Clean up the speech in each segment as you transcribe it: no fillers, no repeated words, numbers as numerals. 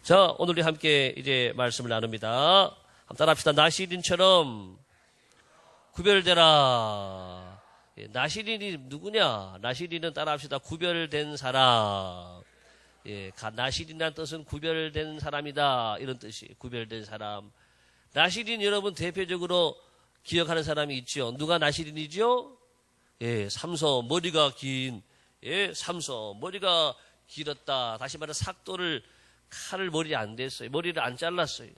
자, 오늘 우리 함께 이제 말씀을 나눕니다. 한번 따라합시다. 나시린처럼 구별되라. 예, 나시린이 누구냐? 나시린은 따라합시다. 구별된 사람. 예, 나시린이라는 뜻은 구별된 사람이다. 이런 뜻이 구별된 사람. 나시린 여러분 대표적으로 기억하는 사람이 있죠. 누가 나시린이죠? 예, 삼손 머리가 긴, 예, 삼손 머리가 길었다. 다시 말해 삭도를 칼을 머리에 안 댔어요. 머리를 안 잘랐어요.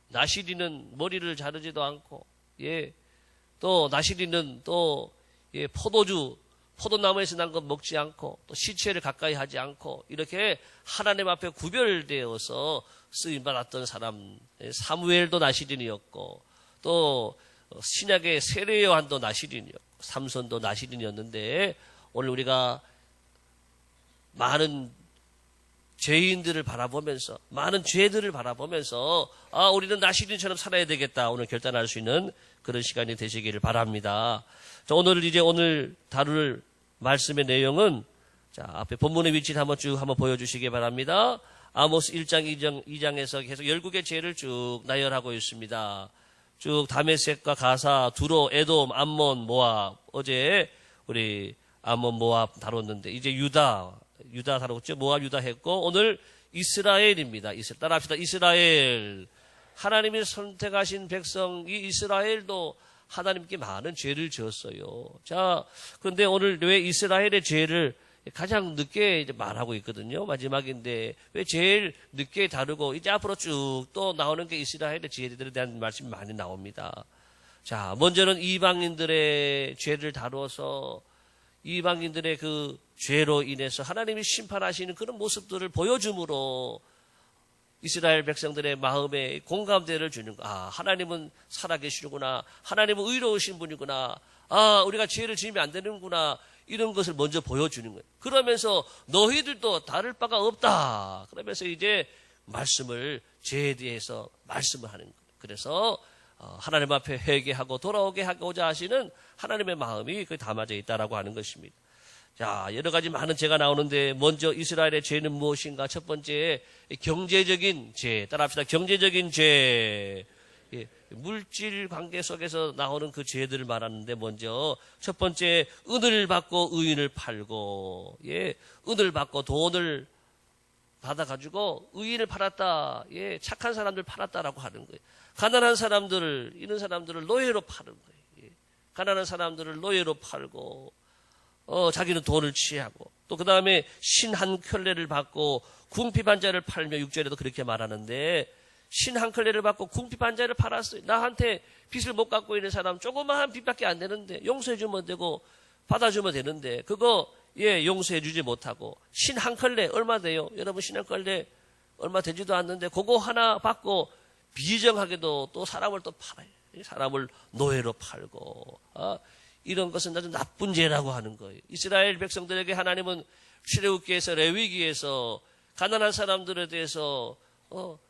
나시린은 머리를 자르지도 않고, 예, 또 나시린은 또 예, 포도나무에서 난 것 먹지 않고 또 시체를 가까이 하지 않고 이렇게 하나님 앞에 구별되어서 쓰임 받았던 사람. 사무엘도 나시린이었고 또 신약의 세례 요한도 나시린이었고 삼손도 나시린이었는데 오늘 우리가 많은 죄인들을 바라보면서 많은 죄들을 바라보면서 우리는 나시린처럼 살아야 되겠다 오늘 결단할 수 있는 그런 시간이 되시기를 바랍니다. 자, 오늘 다룰 말씀의 내용은 자, 앞에 본문의 위치를 한번 보여주시기 바랍니다. 아모스 1장 2장에서 계속 열국의 죄를 쭉 나열하고 있습니다. 쭉 다메섹과 가사, 두로, 에돔, 암몬, 모압. 어제 우리 암몬, 모압 다뤘는데 이제 유다 다뤘죠. 모압, 유다 했고 오늘 이스라엘입니다. 따라합시다. 이스라엘. 하나님이 선택하신 백성 이 이스라엘도 하나님께 많은 죄를 지었어요. 자, 그런데 오늘 왜 이스라엘의 죄를 가장 늦게 이제 말하고 있거든요. 마지막인데 왜 제일 늦게 다루고 이제 앞으로 쭉 또 나오는 게 이스라엘의 죄들에 대한 말씀이 많이 나옵니다. 자, 먼저는 이방인들의 죄를 다루어서 이방인들의 그 죄로 인해서 하나님이 심판하시는 그런 모습들을 보여줌으로 이스라엘 백성들의 마음에 공감대를 주는 거. 하나님은 살아계시는구나. 하나님은 의로우신 분이구나. 우리가 죄를 지으면 안 되는구나. 이런 것을 먼저 보여주는 거예요. 그러면서 너희들도 다를 바가 없다. 그러면서 이제 죄에 대해서 말씀을 하는 거예요. 그래서 하나님 앞에 회개하고 돌아오게 하고자 하시는 하나님의 마음이 그 담아져 있다라고 하는 것입니다. 자, 여러 가지 많은 죄가 나오는데 먼저 이스라엘의 죄는 무엇인가? 첫 번째 경제적인 죄. 따라합시다. 경제적인 죄. 예, 물질 관계 속에서 나오는 그 죄들을 말하는데 먼저 첫 번째 은을 받고 의인을 팔고 예, 은을 받고 돈을 받아가지고 의인을 팔았다. 예, 착한 사람들 팔았다라고 하는 거예요. 가난한 사람들을 이런 사람들을 노예로 파는 거예요. 예, 가난한 사람들을 노예로 팔고 자기는 돈을 취하고 또 그 다음에 신 한 켤레를 받고 궁핍 한 자를 팔며 6절에도 그렇게 말하는데 신 한 켤레를 받고 궁핍 한 자를 팔았어요. 나한테 빚을 못 갚고 있는 사람 조그마한 빚밖에 안 되는데 용서해주면 되고 받아주면 되는데 그거 용서해주지 못하고 신 한 켤레 얼마 돼요? 여러분 신 한 켤레 얼마 되지도 않는데 그거 하나 받고 비정하게도 또 사람을 또 팔아요. 사람을 노예로 팔고 이런 것은 아주 나쁜 죄라고 하는 거예요. 이스라엘 백성들에게 하나님은 출애굽기에서 레위기에서 가난한 사람들에 대해서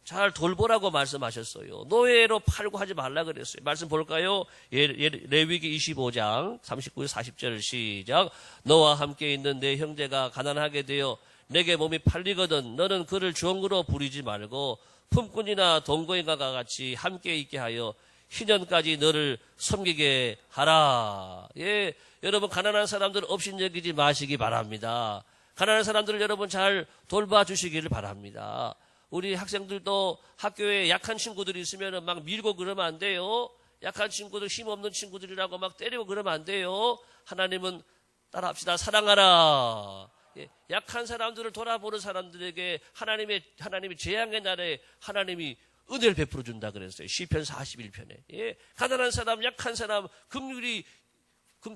잘 돌보라고 말씀하셨어요. 노예로 팔고 하지 말라 그랬어요. 말씀 볼까요? 레위기 25장 39, 40절 시작. 너와 함께 있는 내 형제가 가난하게 되어 내게 몸이 팔리거든 너는 그를 종으로 부리지 말고 품꾼이나 동거인과 같이 함께 있게 하여 희년까지 너를 섬기게 하라. 예, 여러분 가난한 사람들 업신여기지 마시기 바랍니다. 가난한 사람들을 여러분 잘 돌봐주시기를 바랍니다. 우리 학생들도 학교에 약한 친구들이 있으면 막 밀고 그러면 안 돼요. 약한 친구들, 힘없는 친구들이라고 막 때리고 그러면 안 돼요. 하나님은 따라합시다. 사랑하라. 예, 약한 사람들을 돌아보는 사람들에게 하나님이 재앙의 날에 하나님이 은혜를 베풀어 준다 그랬어요. 시편 41편에. 예, 가난한 사람, 약한 사람,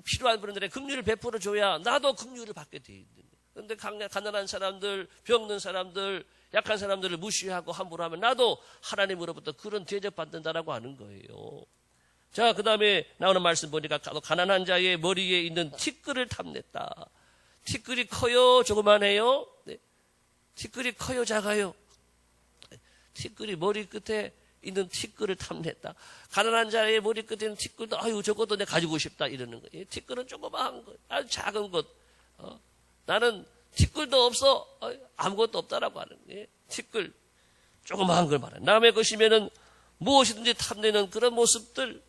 필요한 분들에게 긍휼을 베풀어 줘야 나도 긍휼을 받게 돼 있는 거예요. 그런데 가난한 사람들, 병든 사람들, 약한 사람들을 무시하고 함부로 하면 나도 하나님으로부터 그런 대접받는다라고 하는 거예요. 자, 그 다음에 나오는 말씀 보니까 가난한 자의 머리에 있는 티끌을 탐냈다. 티끌이 커요? 조그만해요? 네. 티끌이 커요? 작아요? 티끌이 머리 끝에 있는 티끌을 탐냈다. 가난한 자의 머리 끝에 있는 티끌도 저것도 내가 가지고 싶다 이러는 거예요. 티끌은 조그마한 것, 아주 작은 것. 나는 티끌도 없어. 아무것도 없다라고 하는 거예요. 티끌. 조그마한 걸 말해. 남의 것이면은 무엇이든지 탐내는 그런 모습들,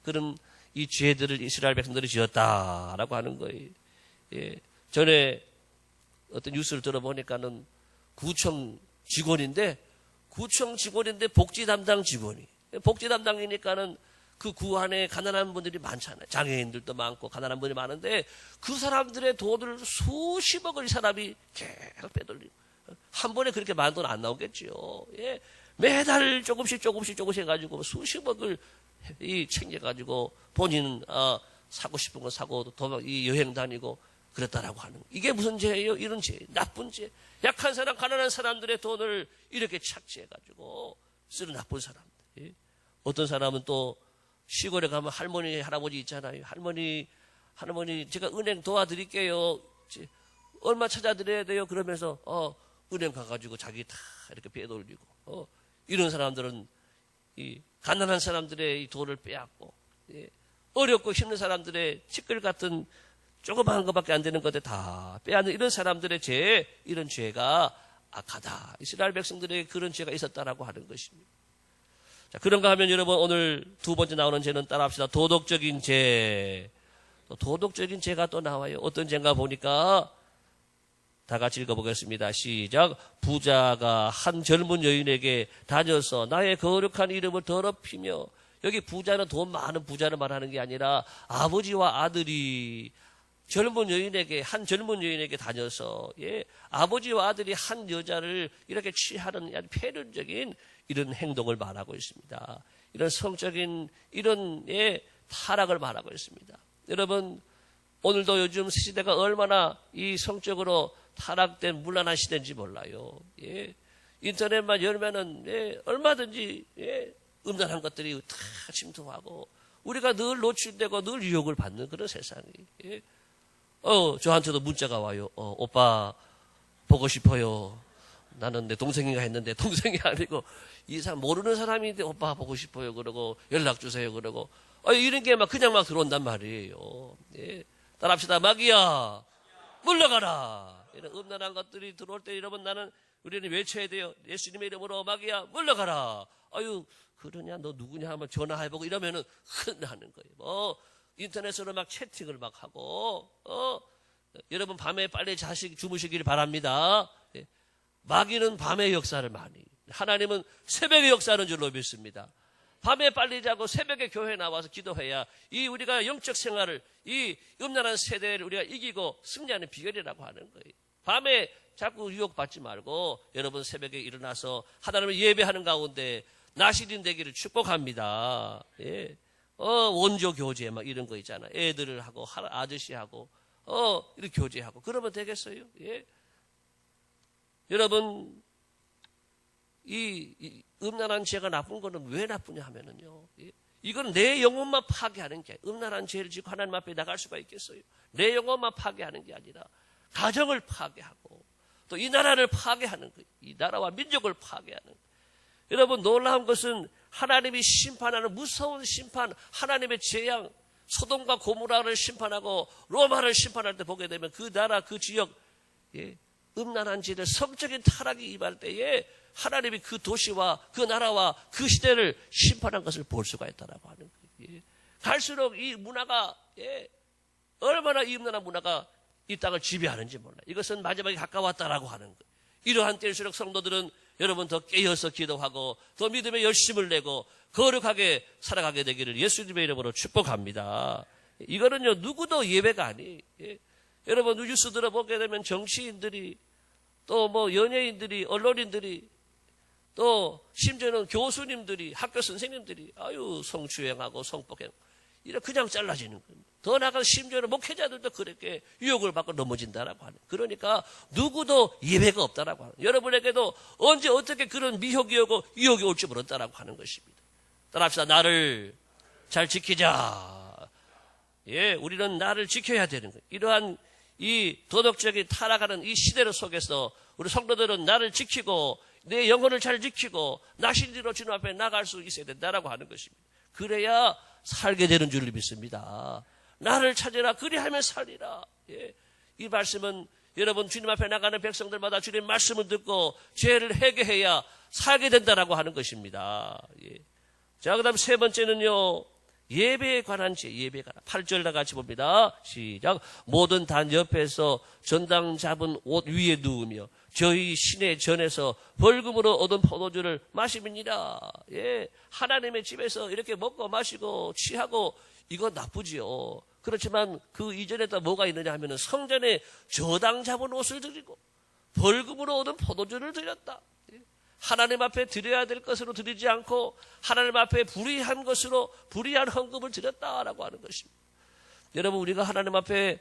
그런 이 죄들을 이스라엘 백성들이 지었다라고 하는 거예요. 전에 어떤 뉴스를 들어보니까는 구청 직원인데 복지 담당 직원이. 복지 담당이니까는 그 구 안에 가난한 분들이 많잖아요. 장애인들도 많고 가난한 분들이 많은데 그 사람들의 돈을 수십억을 이 사람이 계속 빼돌리고. 한 번에 그렇게 많은 돈 안 나오겠지요. 매달 조금씩 해가지고 수십억을 챙겨가지고 본인은 사고 싶은 거 사고 이 여행 다니고 그랬다라고 하는. 이게 무슨 죄예요? 이런 죄, 나쁜 죄. 약한 사람, 가난한 사람들의 돈을 이렇게 착취해가지고 쓰는 나쁜 사람들. 어떤 사람은 또 시골에 가면 할머니, 할아버지 있잖아요. 할머니, 제가 은행 도와드릴게요. 얼마 찾아드려야 돼요? 그러면서, 은행 가가지고 자기 다 이렇게 빼돌리고, 이런 사람들은 이 가난한 사람들의 이 돈을 빼앗고, 어렵고 힘든 사람들의 치끌 같은 조그마한 것밖에 안 되는 것들 다 빼앗는 이런 사람들의 죄, 이런 죄가 악하다. 이스라엘 백성들에게 그런 죄가 있었다라고 하는 것입니다. 자, 그런가 하면 여러분 오늘 두 번째 나오는 죄는 따라합시다. 도덕적인 죄. 도덕적인 죄가 또 나와요. 어떤 죄인가 보니까 다 같이 읽어보겠습니다. 시작. 부자가 한 젊은 여인에게 다녀서 나의 거룩한 이름을 더럽히며, 여기 부자는 돈 많은 부자를 말하는 게 아니라 아버지와 아들이 한 젊은 여인에게 다녀서, 아버지와 아들이 한 여자를 이렇게 취하는 아주 폐륜적인 이런 행동을 말하고 있습니다. 이런 성적인 이런 타락을 말하고 있습니다. 여러분, 오늘도 요즘 시대가 얼마나 이 성적으로 타락된 문란한 시대인지 몰라요. 인터넷만 열면은 얼마든지 음란한 것들이 다 침투하고 우리가 늘 노출되고 늘 유혹을 받는 그런 세상이. 저한테도 문자가 와요. 오빠 보고 싶어요. 나는 내 동생인가 했는데 동생이 아니고 이 사람 모르는 사람인데 오빠 보고 싶어요. 그러고 연락 주세요. 그러고 이런 게 그냥 들어온단 말이에요. 따라합시다. 마귀야 물러가라. 이런 음란한 것들이 들어올 때 여러분 우리는 외쳐야 돼요. 예수님의 이름으로 마귀야 물러가라. 그러냐 너 누구냐 하면 전화해보고 이러면은 흔하는 거예요. 인터넷으로 채팅을 하고 여러분 밤에 빨리 자식 주무시길 바랍니다. 마귀는 밤의 역사를 많이, 하나님은 새벽의 역사하는 줄로 믿습니다. 밤에 빨리 자고 새벽에 교회에 나와서 기도해야 우리가 영적 생활을, 이 음란한 세대를 우리가 이기고 승리하는 비결이라고 하는 거예요. 밤에 자꾸 유혹받지 말고 여러분 새벽에 일어나서 하나님을 예배하는 가운데 나시린 되기를 축복합니다. 원조 교제 이런 거 있잖아요. 애들을 하고 아저씨하고 이렇게 교제하고 그러면 되겠어요? 여러분, 이 음란한 죄가 나쁜 거는 왜 나쁘냐 하면은요. 이건 내 영혼만 파괴하는 게, 음란한 죄를 지고 하나님 앞에 나갈 수가 있겠어요? 내 영혼만 파괴하는 게 아니라 가정을 파괴하고 또 이 나라를 파괴하는 거예요. 이 나라와 민족을 파괴하는 거예요. 여러분, 놀라운 것은 하나님이 심판하는 무서운 심판, 하나님의 재앙, 소돔과 고모라를 심판하고 로마를 심판할 때 보게 되면 그 나라, 그 지역, 음란한 죄를 성적인 타락이 임할 때에 하나님이 그 도시와 그 나라와 그 시대를 심판한 것을 볼 수가 있다라고 하는 거예요. 갈수록 이 문화가 얼마나 이 음란한 문화가 이 땅을 지배하는지 몰라요. 이것은 마지막에 가까웠다라고 하는 거예요. 이러한 때일수록 성도들은 여러분 더 깨어서 기도하고 더 믿음의 열심을 내고 거룩하게 살아가게 되기를 예수님의 이름으로 축복합니다. 이거는요 누구도 예외가 아니에요. 여러분 뉴스 들어보게 되면 정치인들이 또 연예인들이 언론인들이 또 심지어는 교수님들이 학교 선생님들이 성추행하고 성폭행 이렇게 그냥 잘라지는 겁니다. 더 나아가 심지어는 목회자들도 그렇게 유혹을 받고 넘어진다라고 하는. 그러니까 누구도 예외가 없다라고 하는. 여러분에게도 언제 어떻게 그런 미혹이 오고 유혹이 올지 모른다라고 하는 것입니다. 따라합시다. 나를 잘 지키자. 우리는 나를 지켜야 되는 거예요. 이러한 이 도덕적인 타락하는 이 시대를 속에서 우리 성도들은 나를 지키고 내 영혼을 잘 지키고 나신대로 주님 앞에 나갈 수 있어야 된다라고 하는 것입니다. 그래야 살게 되는 줄 믿습니다. 나를 찾으라 그리하면 살리라. 이 말씀은 여러분 주님 앞에 나가는 백성들마다 주님 말씀을 듣고 죄를 회개해야 살게 된다라고 하는 것입니다. 예. 자, 그 다음 세 번째는요, 예배에 관한 죄, 예배에 관한 8절 다 같이 봅니다. 시작. 모든 단 옆에서 전당 잡은 옷 위에 누우며 저희 신의 전에서 벌금으로 얻은 포도주를 마시니라. 예, 하나님의 집에서 이렇게 먹고 마시고 취하고 이거 나쁘지요. 그렇지만 그 이전에다 뭐가 있느냐 하면은 성전에 저당 잡은 옷을 드리고 벌금으로 얻은 포도주를 드렸다. 하나님 앞에 드려야 될 것으로 드리지 않고 하나님 앞에 불의한 것으로 불의한 헌금을 드렸다라고 하는 것입니다. 여러분, 우리가 하나님 앞에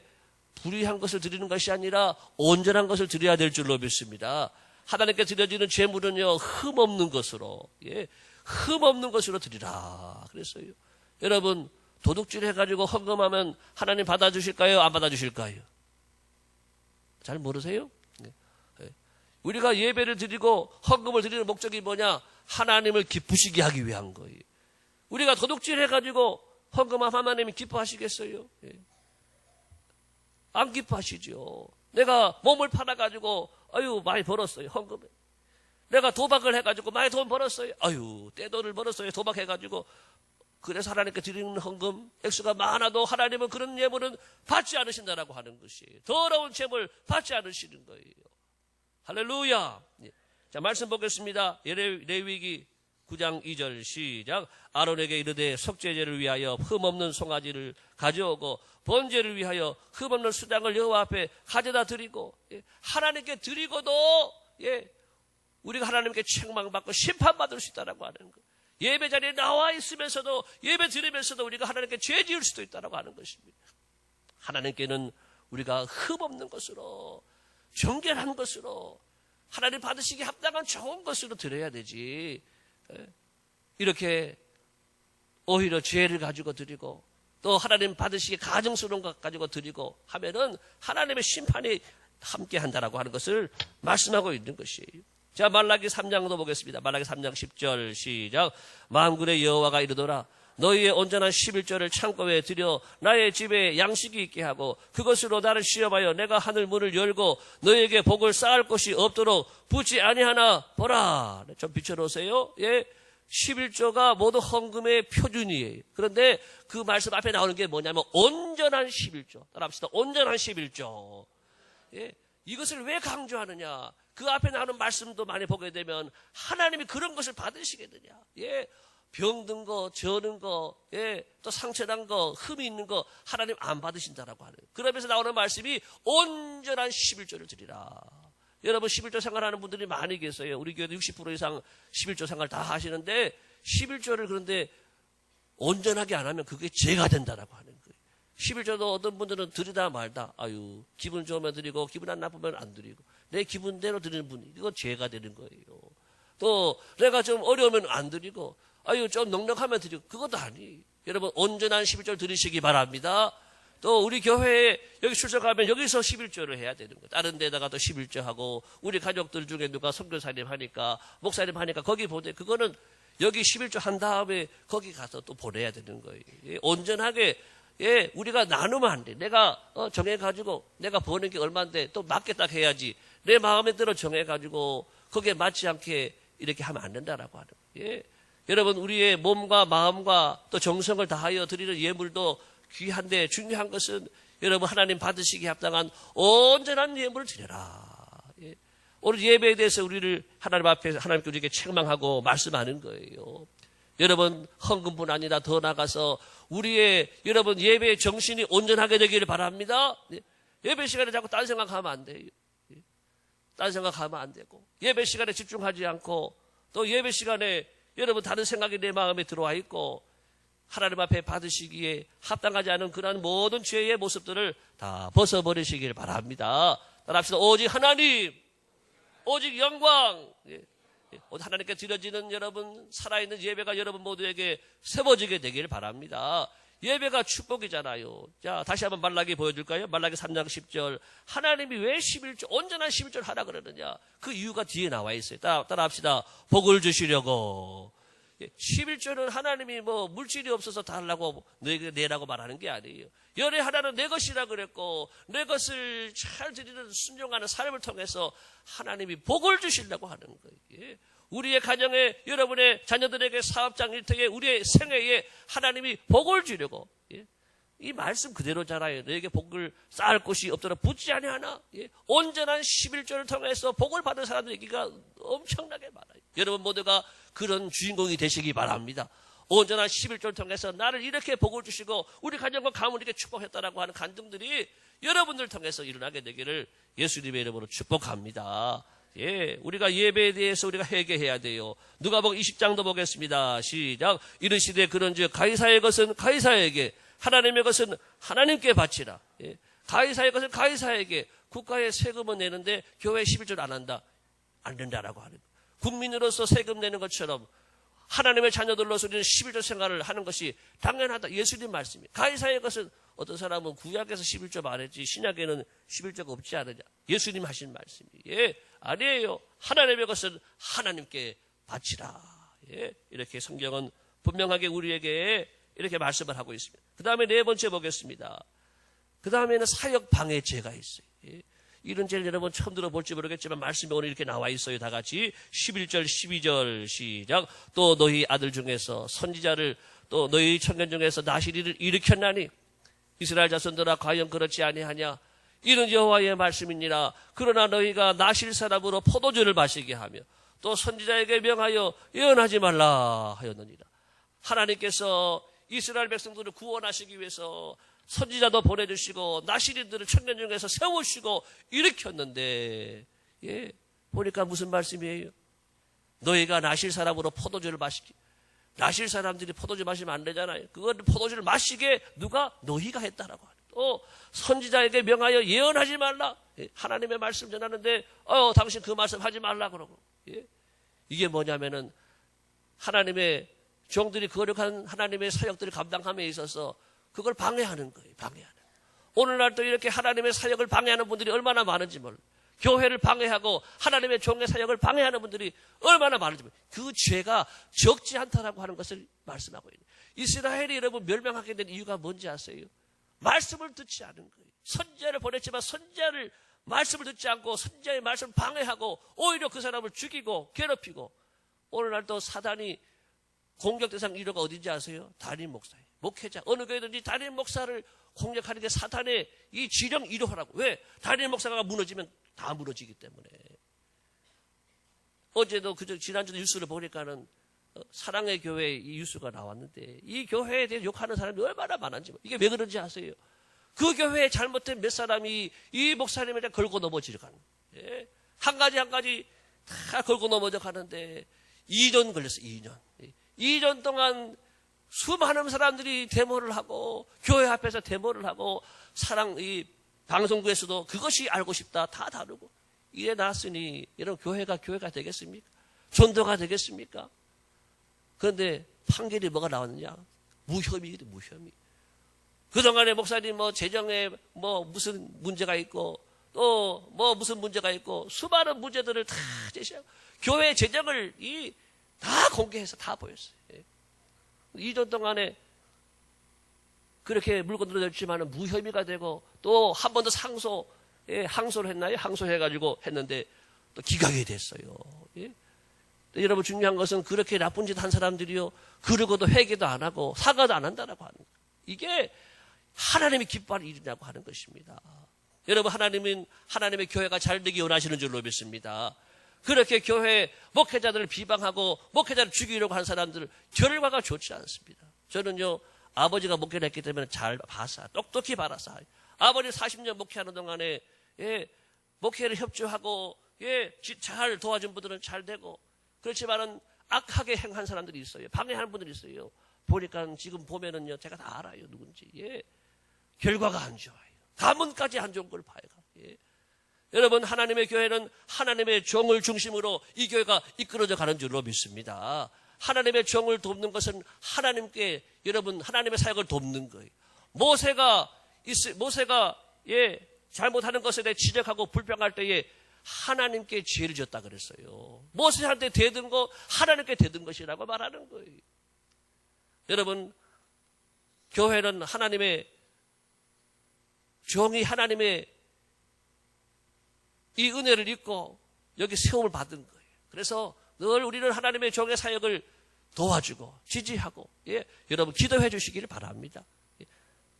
불의한 것을 드리는 것이 아니라 온전한 것을 드려야 될 줄로 믿습니다. 하나님께 드려지는 제물은요, 흠없는 것으로, 예, 흠없는 것으로 드리라 그랬어요. 여러분, 도둑질 해가지고 헌금하면 하나님 받아주실까요? 안 받아주실까요? 잘 모르세요? 우리가 예배를 드리고 헌금을 드리는 목적이 뭐냐? 하나님을 기쁘시게 하기 위한 거예요. 우리가 도둑질 해가지고 헌금하면 하나님이 기뻐하시겠어요? 예. 안 기뻐하시죠. 내가 몸을 팔아가지고 아유 많이 벌었어요. 헌금에. 내가 도박을 해가지고 많이 돈 벌었어요. 아유 떼돈을 벌었어요. 도박해가지고. 그래서 하나님께 드리는 헌금 액수가 많아도 하나님은 그런 예물은 받지 않으신다라고 하는 것이 더러운 제물 받지 않으시는 거예요. 할렐루야. 자, 말씀 보겠습니다. 레위기 9장 2절 시작. 아론에게 이르되 속죄제를 위하여 흠없는 송아지를 가져오고 번제를 위하여 흠없는 수장을 여호와 앞에 가져다 드리고, 하나님께 드리고도 우리가 하나님께 책망받고 심판받을 수 있다라고 하는 것. 예배 자리에 나와 있으면서도 예배 드리면서도 우리가 하나님께 죄 지을 수도 있다라고 하는 것입니다. 하나님께는 우리가 흠없는 것으로 정결한 것으로 하나님 받으시기 합당한 좋은 것으로 드려야 되지. 이렇게 오히려 죄를 가지고 드리고 또 하나님 받으시기 가증스러운 것 가지고 드리고 하면은 하나님의 심판이 함께 한다라고 하는 것을 말씀하고 있는 것이에요. 자, 말라기 3장도 보겠습니다. 말라기 3장 10절 시작. 만군의 여호와가 이르노라. 너희의 온전한 11조를 창고에 들여 나의 집에 양식이 있게 하고 그것으로 나를 시험하여 내가 하늘 문을 열고 너희에게 복을 쌓을 곳이 없도록 붙지 아니하나 보라. 좀 비춰놓으세요. 예, 11조가 모두 헌금의 표준이에요. 그런데 그 말씀 앞에 나오는 게 뭐냐면 온전한 11조. 따라합시다. 온전한 11조. 예, 이것을 왜 강조하느냐. 그 앞에 나오는 말씀도 많이 보게 되면 하나님이 그런 것을 받으시겠느냐. 예, 병든 거, 저는 거, 예, 또 상처난 거, 흠이 있는 거 하나님 안 받으신다라고 하는. 그러면서 나오는 말씀이 온전한 11조를 드리라. 여러분 11조 생활하는 분들이 많이 계세요. 우리 교회도 60% 이상 11조 생활 다 하시는데 11조를 그런데 온전하게 안 하면 그게 죄가 된다라고 하는 거예요. 11조도 어떤 분들은 드리다 말다. 아유, 기분 좋으면 드리고 기분 안 나쁘면 안 드리고 내 기분대로 드리는 분이 이거 죄가 되는 거예요. 또 내가 좀 어려우면 안 드리고 아유 좀 넉넉하면 드리고 그것도 아니. 여러분 온전한 11조를 드리시기 바랍니다. 또 우리 교회에 여기 출석하면 여기서 11조를 해야 되는 거예요. 다른 데다가 또 11조 하고 우리 가족들 중에 누가 선교사님 하니까 목사님 하니까 거기 보내. 그거는 여기 11조 한 다음에 거기 가서 또 보내야 되는 거예요. 예, 온전하게 예, 우리가 나누면 안 돼. 내가 정해가지고 내가 버는 게 얼마인데 또 맞게 딱 해야지. 내 마음에 들어 정해가지고 거기에 맞지 않게 이렇게 하면 안 된다라고 하는 거예요. 예. 여러분 우리의 몸과 마음과 또 정성을 다하여 드리는 예물도 귀한데 중요한 것은 여러분 하나님 받으시기 합당한 온전한 예물을 드려라. 예. 오늘 예배에 대해서 우리를 하나님 앞에 하나님께 우리에게 책망하고 말씀하는 거예요. 여러분 헌금뿐 아니라 더 나가서 우리의 여러분 예배의 정신이 온전하게 되기를 바랍니다. 예배 시간에 자꾸 딴 생각하면 안 돼요. 딴 생각하면 안 되고 예배 시간에 집중하지 않고 또 예배 시간에 여러분 다른 생각이 내 마음에 들어와 있고 하나님 앞에 받으시기에 합당하지 않은 그러한 모든 죄의 모습들을 다 벗어버리시길 바랍니다. 따라합시다. 오직 하나님, 오직 영광. 하나님께 드려지는 여러분 살아있는 예배가 여러분 모두에게 세워지게 되길 바랍니다. 예배가 축복이잖아요. 자, 다시 한번 말라기 보여줄까요? 말라기 3장 10절. 하나님이 왜 11조, 온전한 11조를 하라 그러느냐? 그 이유가 뒤에 나와 있어요. 따라합시다. 복을 주시려고. 11조는 하나님이 뭐 물질이 없어서 달라고 너에게 내라고 말하는 게 아니에요. 열의 하나는 내 것이라 그랬고 내 것을 잘 드리는 순종하는 삶을 통해서 하나님이 복을 주시려고 하는 거예요. 우리의 가정에 여러분의 자녀들에게 사업장 일터에 우리의 생애에 하나님이 복을 주려고 이 말씀 그대로잖아요. 너에게 복을 쌓을 곳이 없도록 붙지 아니하나. 온전한 11조를 통해서 복을 받은 사람들 얘기가 엄청나게 많아요. 여러분 모두가 그런 주인공이 되시기 바랍니다. 온전한 11조를 통해서 나를 이렇게 복을 주시고 우리 가정과 가문을 이렇게 축복했다라고 하는 간증들이 여러분들 통해서 일어나게 되기를 예수님의 이름으로 축복합니다. 우리가 예배에 대해서 우리가 회개해야 돼요. 누가복음 20장도 보겠습니다. 시작. 이르시되 그런즉 가이사의 것은 가이사에게 하나님의 것은 하나님께 바치라. 가이사의 것은 가이사에게. 국가에 세금은 내는데 교회 11조를 안 한다. 안 된다라고 하는 거예요. 국민으로서 세금 내는 것처럼 하나님의 자녀들로서 우리는 11조 생활을 하는 것이 당연하다. 예수님 말씀이에요. 가이사의 것은 어떤 사람은 구약에서 11조 말했지 신약에는 11조가 없지 않느냐. 예수님 하신 말씀이에요. 아니에요. 하나님의 것은 하나님께 바치라. 이렇게 성경은 분명하게 우리에게 이렇게 말씀을 하고 있습니다. 그 다음에 네 번째 보겠습니다. 그 다음에는 사역 방해죄가 있어요. 이런 죄를 여러분 처음 들어볼지 모르겠지만 말씀이 오늘 이렇게 나와 있어요. 다 같이 11절 12절 시작. 또 너희 아들 중에서 선지자를 또 너희 청년 중에서 나시리를 일으켰나니 이스라엘 자손들아 과연 그렇지 아니하냐. 이는 여호와의 말씀이니라. 그러나 너희가 나실 사람으로 포도주를 마시게 하며 또 선지자에게 명하여 예언하지 말라 하였느니라. 하나님께서 이스라엘 백성들을 구원하시기 위해서 선지자도 보내주시고 나시린들을 청년 중에서 세우시고 일으켰는데 보니까 무슨 말씀이에요? 너희가 나실 사람으로 포도주를 마시기. 나실 사람들이 포도주 마시면 안 되잖아요. 그건 포도주를 마시게 누가? 너희가 했다라고 하는. 또 선지자에게 명하여 예언하지 말라. 하나님의 말씀 전하는데 당신 그 말씀 하지 말라 그러고. 이게 뭐냐면은 하나님의 종들이 거룩한 하나님의 사역들을 감당함에 있어서 그걸 방해하는 거예요. 방해하는. 오늘날 또 이렇게 하나님의 사역을 방해하는 분들이 얼마나 많은지 몰라요. 교회를 방해하고 하나님의 종의 사역을 방해하는 분들이 얼마나 많은지 몰라요. 그 죄가 적지 않다라고 하는 것을 말씀하고 있는. 이스라엘이 여러분 멸망하게 된 이유가 뭔지 아세요? 말씀을 듣지 않은 거예요. 선지자를 보냈지만 선지자를 말씀을 듣지 않고 선지자의 말씀을 방해하고 오히려 그 사람을 죽이고 괴롭히고. 오늘날 또 사단이 공격 대상 1호가 어딘지 아세요? 담임 목사예요. 목회자. 어느 교회든지 담임 목사를 공격하는 게 사탄의 이 지령 1호라고. 왜? 담임 목사가 무너지면 다 무너지기 때문에. 어제도 지난주도 뉴스를 보니까는 사랑의 교회 이 뉴스가 나왔는데 이 교회에 대해 욕하는 사람이 얼마나 많은지. 이게 왜 그런지 아세요? 그 교회에 잘못된 몇 사람이 이 목사님에 대해 걸고 넘어지려 가는. 한 가지 다 걸고 넘어져 가는데 2년 걸렸어요. 2년 동안 수많은 사람들이 데모를 하고 교회 앞에서 데모를 하고 이 방송국에서도 그것이 알고 싶다 다 다루고 이래 나왔으니 여러분 교회가 되겠습니까? 전도가 되겠습니까? 그런데 판결이 뭐가 나왔느냐? 무혐의다. 무혐의. 그동안에 목사님 재정에 무슨 문제가 있고 또 무슨 문제가 있고 수많은 문제들을 다 제시하고 교회 재정을 다 공개해서 다 보였어요. 2년 동안에 그렇게 물건들을 냈지만 무혐의가 되고 또 한 번 더 항소를 했나요? 항소해가지고 했는데 또 기각이 됐어요. 여러분 중요한 것은 그렇게 나쁜 짓 한 사람들이요. 그러고도 회개도 안 하고 사과도 안 한다라고 하는 거예요. 이게 하나님이 기뻐하는 일이라고 하는 것입니다. 여러분 하나님은 하나님의 교회가 잘 되기 원하시는 줄로 믿습니다. 그렇게 교회 목회자들을 비방하고 목회자를 죽이려고 하는 사람들 결과가 좋지 않습니다. 저는요 아버지가 목회를 했기 때문에 잘 봐서 똑똑히 봐서 아버지 40년 목회하는 동안에 목회를 협조하고 잘 도와준 분들은 잘 되고 그렇지만은 악하게 행한 사람들이 있어요. 방해하는 분들이 있어요. 보니까 지금 보면은요 제가 다 알아요 누군지. 결과가 안 좋아요. 가문까지 안 좋은 걸 봐요. 여러분 하나님의 교회는 하나님의 종을 중심으로 이 교회가 이끌어져 가는 줄로 믿습니다. 하나님의 종을 돕는 것은 하나님께 여러분 하나님의 사역을 돕는 거예요. 모세가 잘못하는 것에 대해 지적하고 불평할 때에 하나님께 죄를 지었다 그랬어요. 모세한테 대든 거 하나님께 대든 것이라고 말하는 거예요. 여러분, 교회는 하나님의 종이 하나님의 이 은혜를 입고 여기 세움을 받은 거예요. 그래서 늘 우리는 하나님의 종의 사역을 도와주고 지지하고 여러분 기도해 주시기를 바랍니다.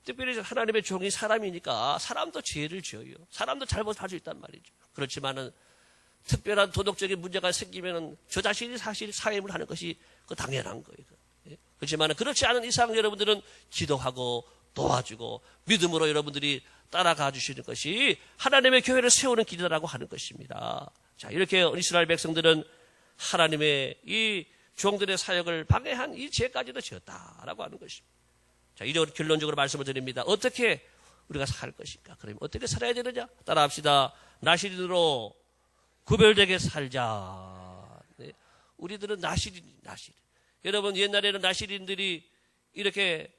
특별히 하나님의 종이 사람이니까 사람도 죄를 지어요. 사람도 잘못할 수 있단 말이죠. 그렇지만은 특별한 도덕적인 문제가 생기면은 저 자신이 사실 사임을 하는 것이 그 당연한 거예요. 그렇지만은 그렇지 않은 이상 여러분들은 기도하고 도와주고 믿음으로 여러분들이 따라가 주시는 것이 하나님의 교회를 세우는 길이라고 하는 것입니다. 자, 이렇게 이스라엘 백성들은 하나님의 이 종들의 사역을 방해한 이 죄까지도 지었다라고 하는 것입니다. 자, 이제 결론적으로 말씀을 드립니다. 어떻게 우리가 살 것인가? 그러면 어떻게 살아야 되느냐? 따라합시다. 나시린으로 구별되게 살자. 네. 우리들은 나시린. 여러분, 옛날에는 나시린들이 이렇게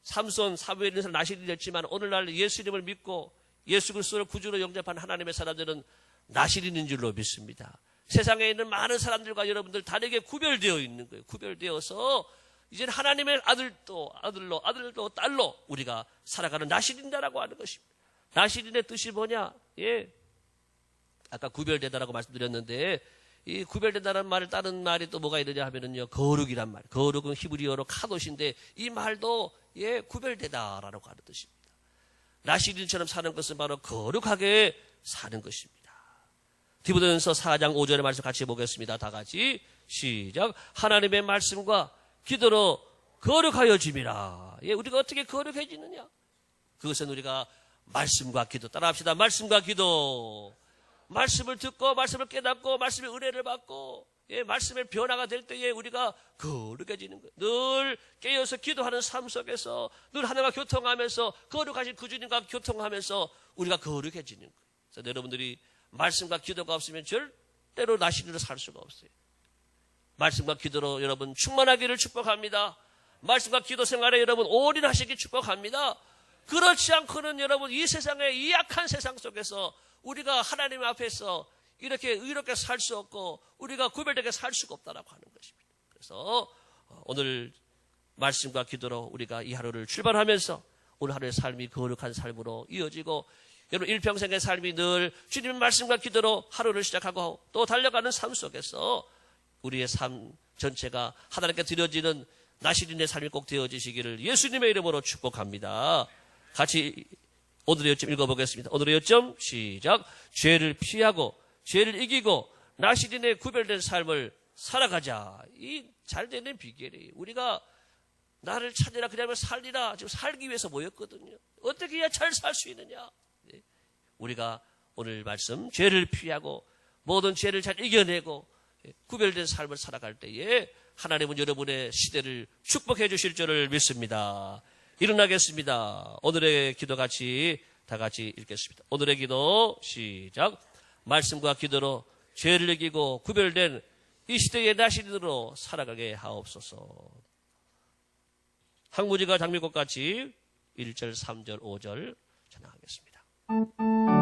삼손, 사무엘에서 나시린이었지만 오늘날 예수님을 믿고 예수 그리스도를 구주로 영접한 하나님의 사람들은 나시린인 줄로 믿습니다. 세상에 있는 많은 사람들과 여러분들 다르게 구별되어 있는 거예요. 구별되어서 이제는 하나님의 아들로 딸로 우리가 살아가는 나시린다라고 하는 것입니다. 나시린의 뜻이 뭐냐? 아까 구별되다라고 말씀드렸는데 이 구별된다는 말을 따른 말이 또 뭐가 있느냐 하면은요, 거룩이란 말. 거룩은 히브리어로 카도시인데 이 말도 구별되다라고 하는 뜻입니다. 나시린처럼 사는 것은 바로 거룩하게 사는 것입니다. 디모데전서 4장 5절의 말씀 같이 보겠습니다. 다 같이 시작. 하나님의 말씀과 기도로 거룩하여짐이라. 우리가 어떻게 거룩해지느냐? 그것은 우리가 말씀과 기도, 따라합시다. 말씀과 기도. 말씀을 듣고 말씀을 깨닫고 말씀의 은혜를 받고 말씀의 변화가 될 때에 우리가 거룩해지는 거예요. 늘 깨어서 기도하는 삶 속에서 늘 하나님과 교통하면서 거룩하신 그 주님과 교통하면서 우리가 거룩해지는 거예요. 그래서 여러분들이 말씀과 기도가 없으면 절대로 나시린으로 살 수가 없어요. 말씀과 기도로 여러분 충만하기를 축복합니다. 말씀과 기도 생활에 여러분 올인하시기 축복합니다. 그렇지 않고는 여러분 이 세상의 이 약한 세상 속에서 우리가 하나님 앞에서 이렇게 의롭게 살 수 없고 우리가 구별되게 살 수가 없다라고 하는 것입니다. 그래서 오늘 말씀과 기도로 우리가 이 하루를 출발하면서 오늘 하루의 삶이 거룩한 삶으로 이어지고 여러분 일평생의 삶이 늘 주님의 말씀과 기도로 하루를 시작하고 또 달려가는 삶 속에서 우리의 삶 전체가 하나님께 드려지는 나시린의 삶이 꼭 되어지시기를 예수님의 이름으로 축복합니다. 같이 오늘의 요점 읽어보겠습니다. 오늘의 요점 시작. 죄를 피하고 죄를 이기고 나시린의 구별된 삶을 살아가자. 이 잘되는 비결이에요. 우리가 나를 찾으라 그냥 살리라 지금 살기 위해서 모였거든요. 어떻게 해야 잘 살 수 있느냐? 네. 우리가 오늘 말씀 죄를 피하고 모든 죄를 잘 이겨내고 구별된 삶을 살아갈 때에 하나님은 여러분의 시대를 축복해 주실 줄을 믿습니다. 일어나겠습니다. 오늘의 기도 다 같이 읽겠습니다. 오늘의 기도 시작. 말씀과 기도로 죄를 이기고 구별된 이 시대의 나시린으로 살아가게 하옵소서. 항무지가 장미꽃같이 1절, 3절, 5절 전하겠습니다.